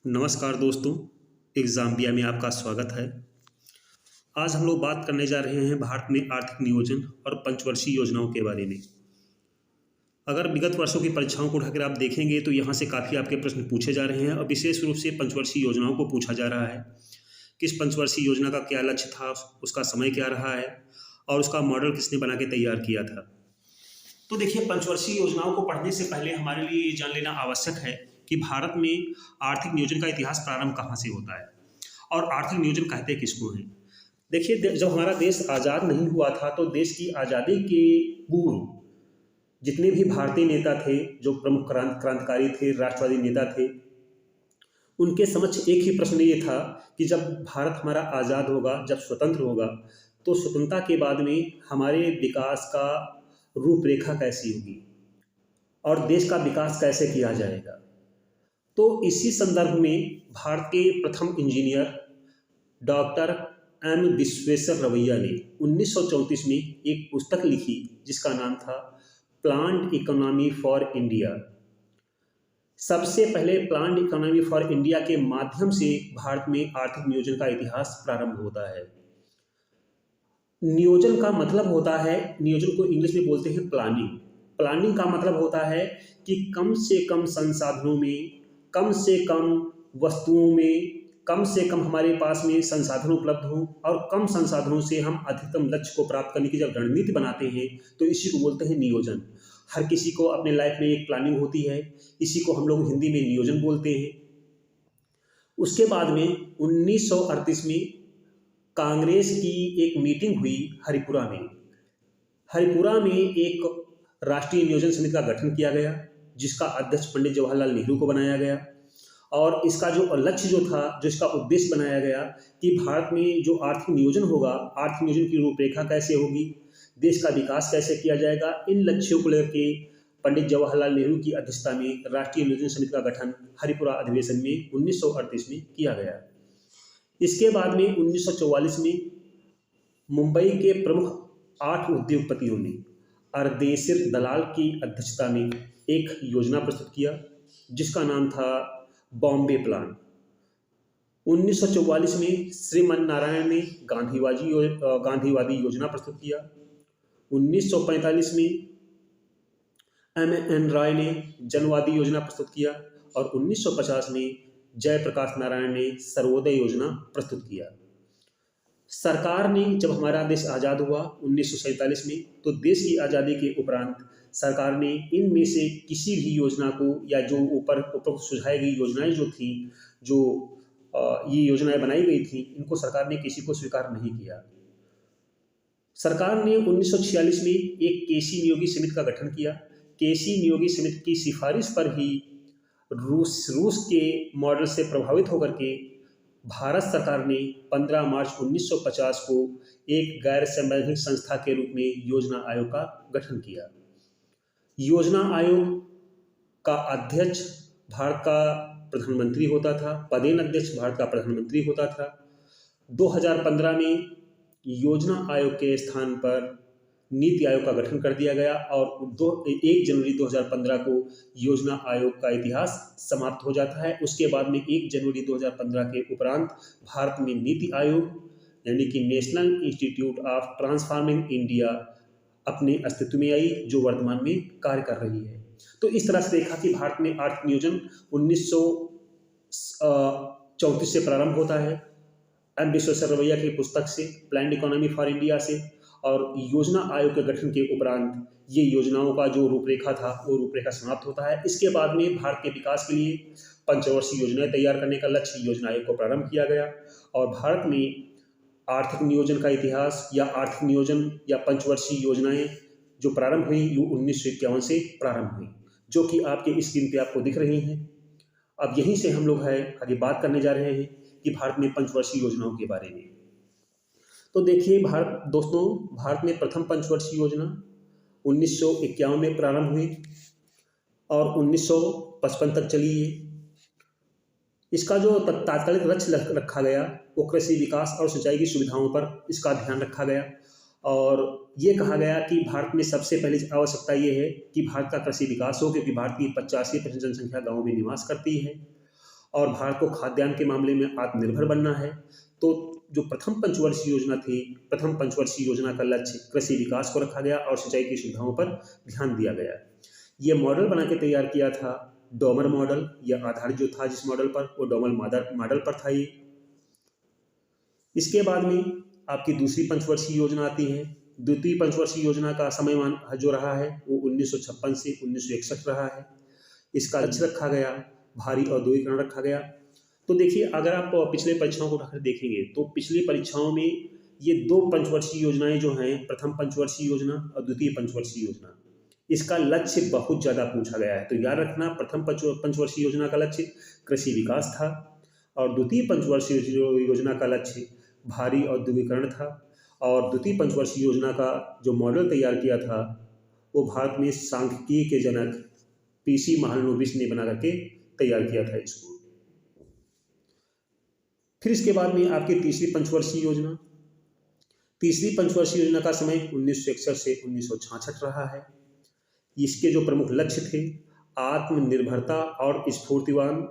नमस्कार दोस्तों, एग्जाम्बिया में आपका स्वागत है। आज हम लोग बात करने जा रहे हैं भारत में आर्थिक नियोजन और पंचवर्षीय योजनाओं के बारे में। अगर विगत वर्षों की परीक्षाओं को उठाकर आप देखेंगे तो यहाँ से काफ़ी आपके प्रश्न पूछे जा रहे हैं और विशेष रूप से पंचवर्षीय योजनाओं को पूछा जा रहा है। किस पंचवर्षीय योजना का क्या लक्ष्य था, उसका समय क्या रहा है और उसका मॉडल किसने बना के तैयार किया था। तो देखिए, पंचवर्षीय योजनाओं को पढ़ने से पहले हमारे लिए ये जान लेना आवश्यक है कि भारत में आर्थिक नियोजन का इतिहास प्रारंभ कहाँ से होता है और आर्थिक नियोजन कहते किसको हैं। देखिए, जब हमारा देश आज़ाद नहीं हुआ था तो देश की आज़ादी के पूर्व जितने भी भारतीय नेता थे, जो प्रमुख क्रांतिकारी थे, राष्ट्रवादी नेता थे, उनके समक्ष एक ही प्रश्न ये था कि जब भारत हमारा आज़ाद होगा, जब स्वतंत्र होगा, तो स्वतंत्रता के बाद में हमारे विकास का रूपरेखा कैसी होगी और देश का विकास कैसे किया जाएगा। तो इसी संदर्भ में भारत के प्रथम इंजीनियर डॉक्टर एम विश्वेश्वरैया ने 1934 में एक पुस्तक लिखी जिसका नाम था प्लान्ड इकोनॉमी फॉर इंडिया। सबसे पहले प्लान्ड इकोनॉमी फॉर इंडिया के माध्यम से भारत में आर्थिक नियोजन का इतिहास प्रारंभ होता है। नियोजन का मतलब होता है, नियोजन को इंग्लिश में बोलते हैं प्लानिंग। प्लानिंग का मतलब होता है कि कम से कम संसाधनों में, कम से कम वस्तुओं में, कम से कम हमारे पास में संसाधन उपलब्ध हों और कम संसाधनों से हम अधिकतम लक्ष्य को प्राप्त करने की जब रणनीति बनाते हैं तो इसी को बोलते हैं नियोजन। हर किसी को अपने लाइफ में एक प्लानिंग होती है, इसी को हम लोग हिंदी में नियोजन बोलते हैं। उसके बाद में 1938 में कांग्रेस की एक मीटिंग हुई हरिपुरा में। हरिपुरा में एक राष्ट्रीय नियोजन समिति का गठन किया गया जिसका अध्यक्ष पंडित जवाहरलाल नेहरू को बनाया गया और इसका जो लक्ष्य जो था, जो इसका उद्देश्य बनाया गया कि भारत में जो आर्थिक नियोजन होगा, आर्थिक नियोजन की रूपरेखा कैसे होगी, देश का विकास कैसे किया जाएगा, इन लक्ष्यों को लेकर के पंडित जवाहरलाल नेहरू की अध्यक्षता में राष्ट्रीय नियोजन समिति का गठन हरिपुरा अधिवेशन में 1938 में किया गया। इसके बाद में 1944 में मुंबई के प्रमुख 8 उद्योगपतियों ने अर्देशिर दलाल की अध्यक्षता में एक योजना प्रस्तुत किया जिसका नाम था बॉम्बे प्लान। 1944 में श्रीमन नारायण ने गांधीवादी योजना प्रस्तुत किया। 1945 में एम.एन. रॉय ने जनवादी योजना प्रस्तुत किया और 1950 में जयप्रकाश नारायण ने सर्वोदय योजना प्रस्तुत किया। सरकार ने जब हमारा देश आज़ाद हुआ 1947 में, तो देश की आज़ादी के उपरांत सरकार ने इनमें से किसी भी योजना को या जो ऊपर सुझाई गई योजनाएं जो थी, जो ये योजनाएं बनाई गई थी, इनको सरकार ने किसी को स्वीकार नहीं किया। सरकार ने 1946 में एक केसी नियोगी समिति का गठन किया। केसी नियोगी समिति की सिफारिश पर ही रूस के मॉडल से प्रभावित होकर के भारत सरकार ने 15 मार्च 1950 को एक गैर संवैधानिक संस्था के रूप में योजना आयोग का गठन किया। योजना आयोग का अध्यक्ष भारत का प्रधानमंत्री होता था, पदेन अध्यक्ष भारत का प्रधानमंत्री होता था। 2015 में योजना आयोग के स्थान पर नीति आयोग का गठन कर दिया गया और 1 जनवरी 2015 को योजना आयोग का इतिहास समाप्त हो जाता है। उसके बाद में 1 जनवरी 2015 के उपरांत भारत में नीति आयोग यानी कि national institute of transforming India अपने अस्तित्व में आई, जो वर्तमान में कार्य कर रही है। तो इस तरह से देखा कि भारत में आर्थिक नियोजन 1934 से प्रारंभ होता है, एम विश्वेश्वरैया की पुस्तक से, प्लान्ड इकोनॉमी फॉर इंडिया से, और योजना आयोग के गठन के उपरांत ये योजनाओं का जो रूपरेखा था वो रूपरेखा समाप्त होता है। इसके बाद में भारत के विकास के लिए पंचवर्षीय योजनाएं तैयार करने का लक्ष्य योजना आयोग को प्रारंभ किया गया और भारत में आर्थिक नियोजन का इतिहास या आर्थिक नियोजन या पंचवर्षीय योजनाएं जो प्रारंभ हुई वो 1951 से प्रारंभ हुई, जो कि आपके स्क्रीन पे आपको दिख रही हैं। अब यहीं से हम लोग आगे बात करने जा रहे हैं कि भारत में पंचवर्षीय योजनाओं के बारे में। तो देखिए भारत में प्रथम पंचवर्षीय योजना 1951 में प्रारंभ हुई और 1955 तक चली है। इसका जो तात्कालिक लक्ष्य रखा गया वो कृषि विकास और सिंचाई की सुविधाओं पर इसका ध्यान रखा गया और ये कहा गया कि भारत में सबसे पहली आवश्यकता ये है कि भारत का कृषि विकास हो, क्योंकि भारत की 85% जनसंख्या गाँव में निवास करती है और भारत को खाद्यान्न के मामले में आत्मनिर्भर बनना है। तो जो प्रथम पंचवर्षीय योजना थी, प्रथम पंचवर्षीय योजना का लक्ष्य कृषि विकास को रखा गया और सिंचाई की सुविधाओं पर ध्यान दिया गया। ये मॉडल बना के तैयार किया था डोमर मॉडल, यह आधारित जो था जिस मॉडल पर, वो डोमर मॉडल पर था ये। इसके बाद में आपकी दूसरी पंचवर्षीय योजना आती है। द्वितीय पंचवर्षीय योजना का समयमान जो रहा है वो 1956 से 1961 रहा है। इसका लक्ष्य रखा गया भारी औद्योगिकरण रखा गया। तो देखिए, अगर आप पिछले परीक्षाओं को उठाकर देखेंगे तो पिछली परीक्षाओं में ये दो पंचवर्षीय योजनाएं जो हैं, प्रथम पंचवर्षीय योजना और द्वितीय पंचवर्षीय योजना, इसका लक्ष्य बहुत ज़्यादा पूछा गया है। तो याद रखना, प्रथम पंचवर्षीय योजना का लक्ष्य कृषि विकास था और द्वितीय पंचवर्षीय योजना का लक्ष्य भारी औद्योगिकरण था। और द्वितीय पंचवर्षीय योजना का जो मॉडल तैयार किया था वो भारत में सांख्यिकी के जनक पीसी महालनोबिस ने बना करके तैयार किया था इसको। फिर इसके बाद में आपकी तीसरी पंचवर्षीय योजना। तीसरी पंचवर्षीय योजना का समय 1961 से 1966 रहा है। इसके जो प्रमुख लक्ष्य थे, आत्मनिर्भरता और स्फूर्तिवान।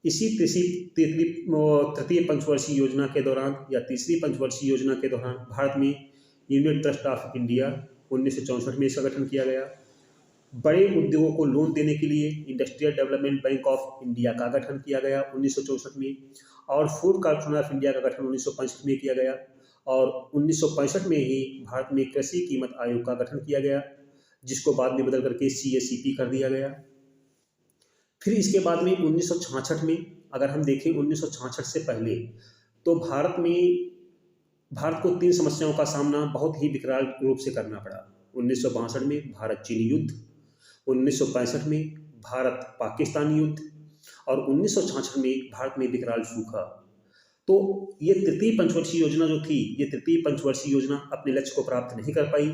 इसी तृतीय पंचवर्षीय योजना के दौरान या तीसरी पंचवर्षीय योजना के दौरान भारत में यूनियन ट्रस्ट ऑफ इंडिया 1964 में इसका गठन किया गया। बड़े उद्योगों को लोन देने के लिए industrial development bank of India का गठन किया गया 1964 में, और फूड कॉर्पोरेशन ऑफ इंडिया का गठन 1965 में किया गया। और 1965 में ही भारत में कृषि कीमत आयोग का गठन किया गया, जिसको बाद में बदल करके CACP कर दिया गया। फिर इसके बाद में 1966 में अगर हम देखें, 1966 से पहले तो भारत को 3 समस्याओं का सामना बहुत ही विकराल रूप से करना पड़ा। 1962 में भारत चीन युद्ध, 1965 में भारत पाकिस्तान युद्ध और 1966 में भारत में विकराल सूखा। तो ये तृतीय पंचवर्षीय योजना जो थी, ये तृतीय पंचवर्षीय योजना अपने लक्ष्य को प्राप्त नहीं कर पाई।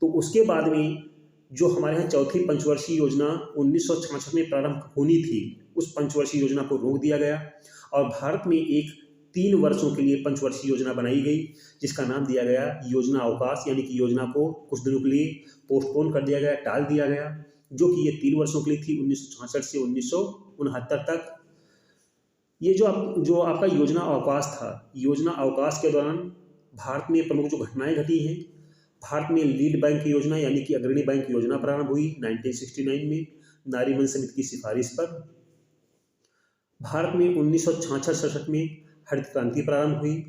तो उसके बाद में जो हमारे यहाँ चौथी पंचवर्षीय योजना 1966 में प्रारंभ होनी थी, उस पंचवर्षीय योजना को रोक दिया गया और भारत में एक 3 वर्षों के लिए पंचवर्षीय योजना बनाई गई, जिसका नाम दिया गया योजना अवकाश। यानी कि योजना को कुछ दिनों के लिए पोस्टपोन कर दिया गया, टाल दिया गया, जो कि ये 3 वर्षों के लिए थी, 1966 से 1969 तक। ये जो आपका योजना अवकाश था, योजना अवकाश के दौरान भारत में प्रमुख जो घटनाएं घटी हैं, भारत में लीड बैंक योजना यानी कि अग्रणी बैंक योजना प्रारंभ हुई 1969 में नारीमन समिति की सिफारिश पर। भारत में 1966-67 में हरित क्रांति प्रारंभ हुई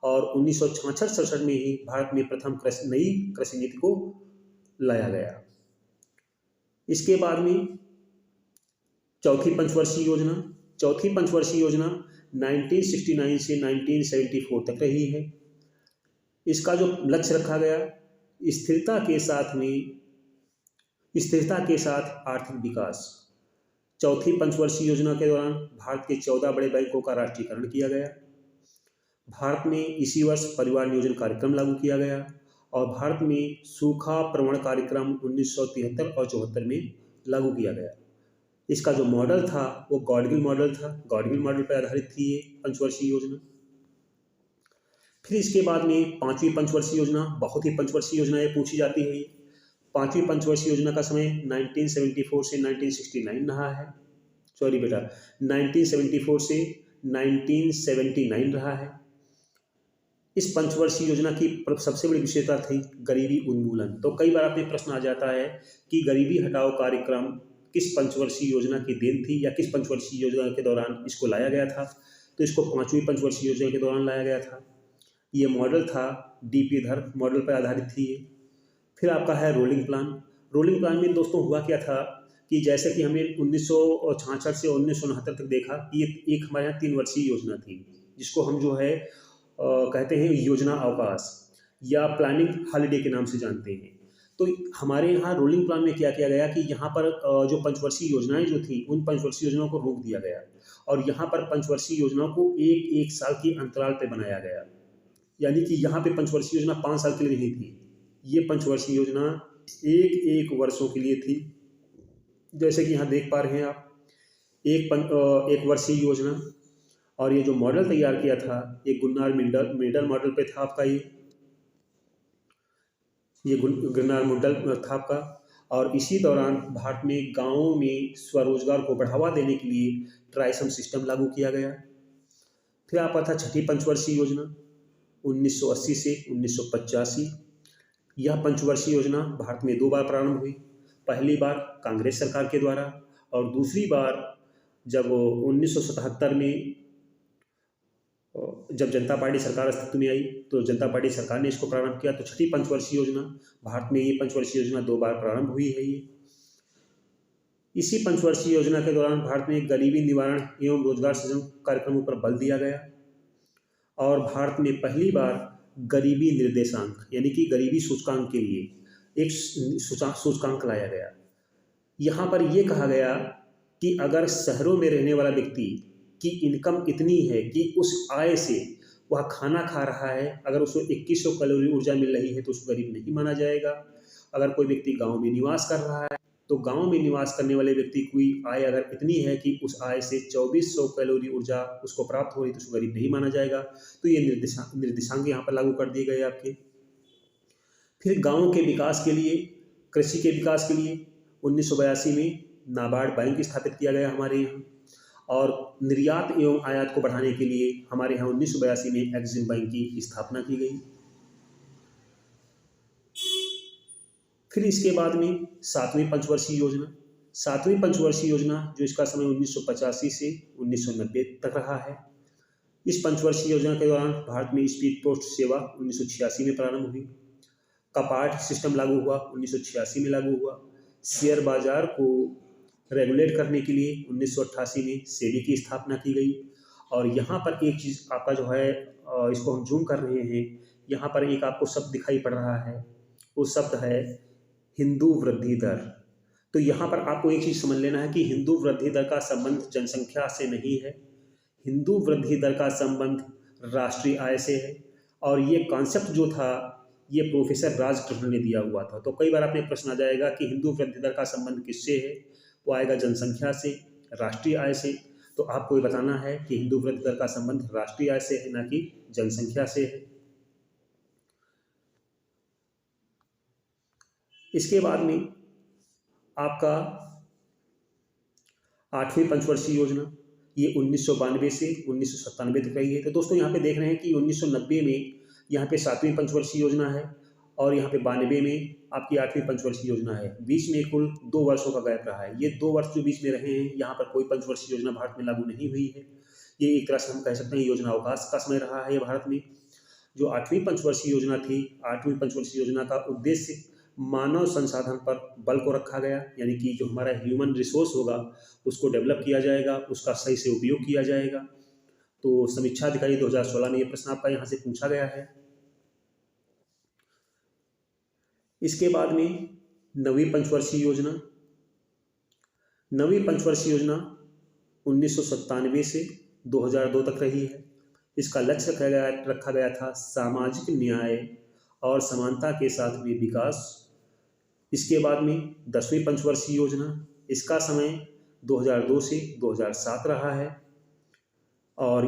और 1966-67 में ही भारत में प्रथम नई कृषि नीति को लाया गया। इसके बाद में चौथी पंचवर्षीय योजना 1969 से 1974 तक रही है। इसका जो लक्ष्य रखा गया, स्थिरता के साथ आर्थिक विकास। चौथी पंचवर्षीय योजना के दौरान भारत के 14 बड़े बैंकों का राष्ट्रीयकरण किया गया। भारत में इसी वर्ष परिवार नियोजन कार्यक्रम लागू किया गया और भारत में सूखा प्रवण कार्यक्रम 1973 और 74 में लागू किया गया। इसका जो मॉडल था वो गॉडगिल मॉडल था, गॉडगिल मॉडल पर आधारित थी ये पंचवर्षीय योजना। फिर इसके बाद में पांचवी पंचवर्षीय योजना, बहुत ही पंचवर्षीय योजना ये पूछी जाती है। पांचवी पंचवर्षीय योजना का समय 1974 से 1969 रहा है। 1974 से 1979 रहा है। इस पंचवर्षीय योजना की सबसे बड़ी विशेषता थी गरीबी उन्मूलन। तो कई बार आपने प्रश्न आ जाता है कि गरीबी हटाओ कार्यक्रम किस पंचवर्षीय योजना की देन थी या किस पंचवर्षीय योजना के दौरान इसको लाया गया था। तो इसको पांचवी पंचवर्षीय योजना के दौरान लाया गया था। ये मॉडल था DP धर मॉडल पर आधारित थी ये। फिर आपका है रोलिंग प्लान। रोलिंग प्लान में दोस्तों हुआ क्या था कि जैसे कि हमने 1966 से 1969 तक देखा कि ये एक हमारे यहाँ 3 वर्षीय योजना थी, जिसको हम जो है कहते हैं योजना अवकाश या प्लानिंग हॉलिडे के नाम से जानते हैं। तो हमारे यहाँ रोलिंग प्लान में क्या किया गया कि यहाँ पर जो पंचवर्षीय योजनाएं जो थी, उन पंचवर्षीय योजनाओं को रोक दिया गया और यहाँ पर पंचवर्षीय योजनाओं को एक साल के अंतराल पर बनाया गया। यानी कि यहाँ पे पंचवर्षीय योजना 5 साल के लिए नहीं थी, ये पंचवर्षीय योजना एक वर्षों के लिए थी। जैसे कि यहाँ देख पा रहे हैं आप, एक वर्षीय योजना। और ये जो मॉडल तैयार किया था ये गुन्नार मिडल मॉडल पे था आपका, ये गुन्नार मॉडल था आपका। और इसी दौरान भारत में गांवों में स्वरोजगार को बढ़ावा देने के लिए ट्राइसम सिस्टम लागू किया गया। फिर आपका था छठी पंचवर्षीय योजना 1980 से 1985। यह पंचवर्षीय योजना भारत में 2 बार प्रारंभ हुई। पहली बार कांग्रेस सरकार के द्वारा और दूसरी बार जब 1977 में जब जनता पार्टी सरकार अस्तित्व में आई तो जनता पार्टी सरकार ने इसको प्रारंभ किया। तो छठी पंचवर्षीय योजना भारत में, ये पंचवर्षीय योजना 2 बार प्रारंभ हुई है। ये इसी पंचवर्षीय योजना के दौरान भारत में गरीबी निवारण एवं रोजगार सृजन कार्यक्रमों पर बल दिया गया और भारत में पहली बार गरीबी निर्देशांक यानी कि गरीबी सूचकांक के लिए एक सूचकांक लाया गया। यहाँ पर यह कहा गया कि अगर शहरों में रहने वाला व्यक्ति की इनकम इतनी है कि उस आय से वह खाना खा रहा है, अगर उसको 2100 कैलोरी ऊर्जा मिल रही है तो उसको गरीब नहीं माना जाएगा। अगर कोई व्यक्ति गांव में निवास कर रहा है तो गांव में निवास करने वाले व्यक्ति की आय अगर इतनी है कि उस आय से 2400 कैलोरी ऊर्जा उसको प्राप्त हो रही तो उसको गरीब नहीं माना जाएगा। तो ये निर्देशांक यहाँ पर लागू कर दिए गए आपके। फिर गाँव के विकास के लिए, कृषि के विकास के लिए 1982 में नाबार्ड बैंक स्थापित किया गया हमारे यहाँ और निर्यात एवं आयात को बढ़ाने के लिए हमारे यहाँ 1982 में एक्सिम बैंक की स्थापना की गई। फिर इसके बाद में 7वीं पंचवर्षीय योजना। 7वीं पंचवर्षीय योजना जो इसका समय 1985 से 1990 तक रहा है। इस पंचवर्षीय योजना के दौरान भारत में स्पीड पोस्ट सेवा 1986 में प्रारंभ हुई। कपाट सिस्टम लागू हुआ, 1986 में लागू हुआ। शेयर बाजार को रेगुलेट करने के लिए 1988 में सेबी की स्थापना की गई। और यहाँ पर एक चीज़ आपका जो है, इसको हम जूम कर रहे हैं, यहाँ पर एक आपको शब्द दिखाई पड़ रहा है, वो शब्द है हिंदू वृद्धि दर। तो यहाँ पर आपको एक चीज़ समझ लेना है कि हिंदू वृद्धि दर का संबंध जनसंख्या से नहीं है, हिंदू वृद्धि दर का संबंध राष्ट्रीय आय से है। और ये कॉन्सेप्ट जो था ये प्रोफेसर राजकृष्ण ने दिया हुआ था। तो कई बार आपने प्रश्न आ जाएगा कि हिंदू वृद्धि दर का संबंध किससे है, वो आएगा जनसंख्या से, राष्ट्रीय आय से। तो आपको ये बताना है कि हिंदू वृद्धि दर का संबंध राष्ट्रीय आय से है, ना कि जनसंख्या से है। इसके बाद में आपका 8वीं पंचवर्षीय योजना, ये 1992 से 1997 तक रही है। तो दोस्तों यहाँ पे देख रहे हैं कि 1990 में यहाँ पे 7वीं पंचवर्षीय योजना है और यहाँ पे 92 में आपकी 8वीं पंचवर्षीय योजना है। बीच में कुल 2 वर्षों का गैप रहा है। ये 2 वर्ष जो बीच में रहे हैं, यहाँ पर कोई पंचवर्षीय योजना भारत में लागू नहीं हुई है। ये एक तरह से हम कह सकते हैं योजना अवकाश का समय रहा है ये भारत में। जो 8वीं पंचवर्षीय योजना थी, 8वीं पंचवर्षीय योजना का उद्देश्य मानव संसाधन पर बल को रखा गया, यानी कि जो हमारा ह्यूमन रिसोर्स होगा उसको डेवलप किया जाएगा, उसका सही से उपयोग किया जाएगा। तो समीक्षा अधिकारी 2016 में ये प्रश्न आपका यहाँ से पूछा गया है। इसके बाद में 9वीं पंचवर्षीय योजना। 9वीं पंचवर्षीय योजना 1997 से 2002 तक रही है। इसका लक्ष्य रखा गया था सामाजिक न्याय और समानता के साथ में विकास। इसके बाद में 10वीं पंचवर्षीय योजना, इसका समय 2002 से 2007 रहा है। और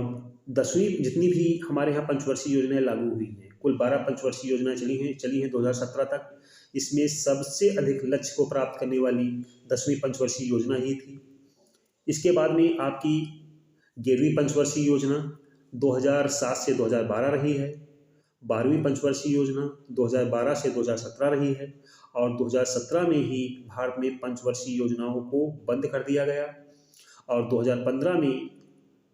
10वीं जितनी भी हमारे यहाँ पंचवर्षीय योजनाएं लागू हुई हैं, कुल 12 पंचवर्षीय योजनाएं चली हैं 2017 तक। इसमें सबसे अधिक लक्ष्य को प्राप्त करने वाली 10वीं पंचवर्षीय योजना ही थी। इसके बाद में आपकी 11वीं पंचवर्षीय योजना 2007 से 2012 रही है। 12वीं पंचवर्षीय योजना 2012 से 2017 रही है और 2017 में ही भारत में पंचवर्षीय योजनाओं को बंद कर दिया गया और 2015 में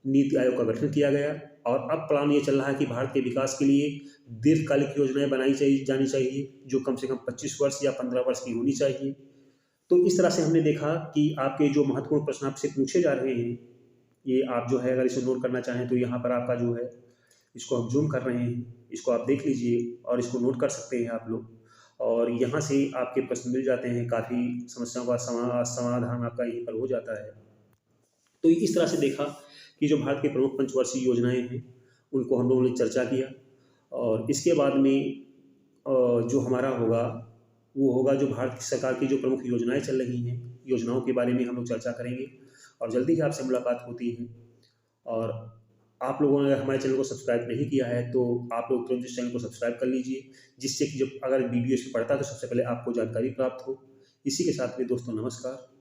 नीति आयोग का गठन किया गया। और अब प्लान ये चल रहा है कि भारत के विकास के लिए दीर्घकालिक योजनाएं बनाई जानी चाहिए, जो कम से कम 25 वर्ष या 15 वर्ष की होनी चाहिए। तो इस तरह से हमने देखा कि आपके जो महत्वपूर्ण प्रश्न आपसे पूछे जा रहे हैं, ये आप जो है अगर इसे नोट करना चाहें तो यहाँ पर आपका जो है, इसको हम जूम कर रहे हैं, इसको आप देख लीजिए और इसको नोट कर सकते हैं आप लोग। और यहाँ से आपके प्रश्न मिल जाते हैं, काफ़ी समस्याओं का समाधान आपका यहीं पर हो जाता है। तो इस तरह से देखा कि जो भारत के प्रमुख पंचवर्षीय योजनाएं हैं उनको हम लोगों ने चर्चा किया। और इसके बाद में जो हमारा होगा वो होगा जो भारत सरकार की जो प्रमुख योजनाएं चल रही हैं, योजनाओं के बारे में हम लोग चर्चा करेंगे और जल्दी ही आपसे मुलाकात होती है। और आप लोगों ने अगर हमारे चैनल को सब्सक्राइब नहीं किया है तो आप लोग तुरंत इस चैनल को सब्सक्राइब कर लीजिए, जिससे कि जब अगर वीडियो इस पर पड़ता है तो सबसे पहले आपको जानकारी प्राप्त हो। इसी के साथ में दोस्तों नमस्कार।